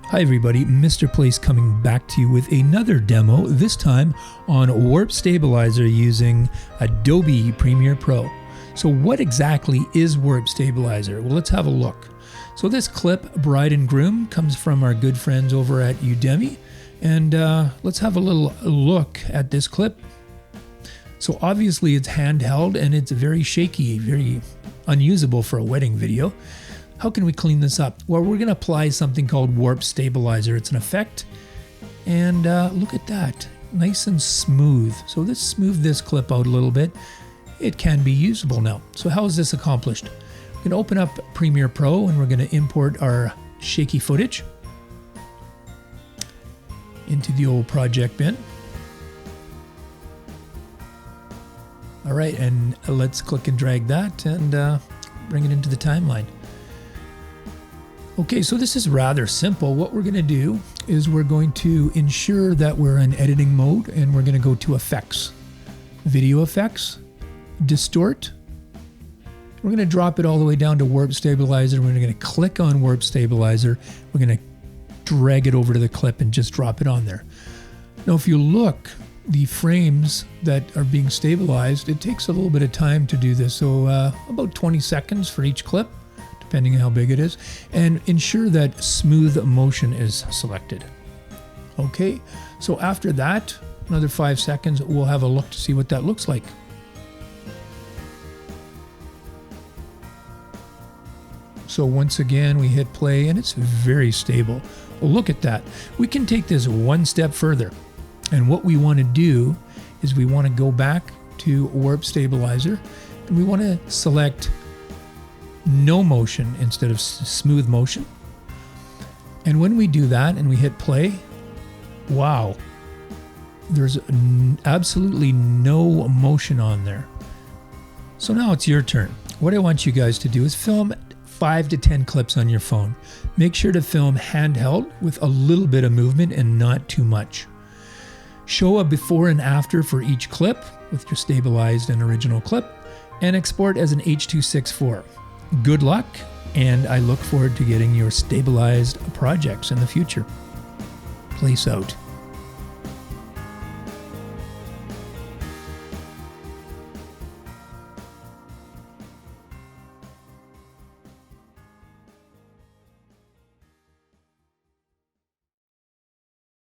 Hi everybody, Mr. Place coming back to you with another demo, this time on Warp Stabilizer using Adobe Premiere Pro. So what exactly is Warp Stabilizer? Well, let's have a look. So this clip, Bride and Groom, comes from our good friends over at Udemy, and let's have a little look at this clip. So obviously it's handheld and it's very shaky, very unusable for a wedding video. How can we clean this up? Well, we're going to apply something called Warp Stabilizer. It's an effect, and look at that, nice and smooth. So let's smooth this clip out a little bit. It can be usable now. So how is this accomplished? We're going to open up Premiere Pro and we're going to import our shaky footage into the old project bin. All right, and let's click and drag that and bring it into the timeline. Okay, so this is rather simple. What we're going to do is we're going to ensure that we're in editing mode, and we're going to go to Effects, Video Effects, Distort. We're going to drop it all the way down to Warp Stabilizer. We're going to click on Warp Stabilizer. We're going to drag it over to the clip and just drop it on there. Now, if you look, the frames that are being stabilized, it takes a little bit of time to do this. So about 20 seconds for each clip, depending on how big it is, and ensure that smooth motion is selected. Okay, so after that, another 5 seconds, we'll have a look to see what that looks like. So once again, we hit play and it's very stable. Well, look at that. We can take this one step further. And what we want to do is we want to go back to Warp Stabilizer and we want to select no motion instead of smooth motion. And when we do that and we hit play, wow, there's absolutely no motion on there. So now it's your turn. What I want you guys to do is film 5 to 10 clips on your phone. Make sure to film handheld with a little bit of movement and not too much. Show a before and after for each clip with your stabilized and original clip, and export as an H.264. Good luck, and I look forward to getting your stabilized projects in the future. Place out.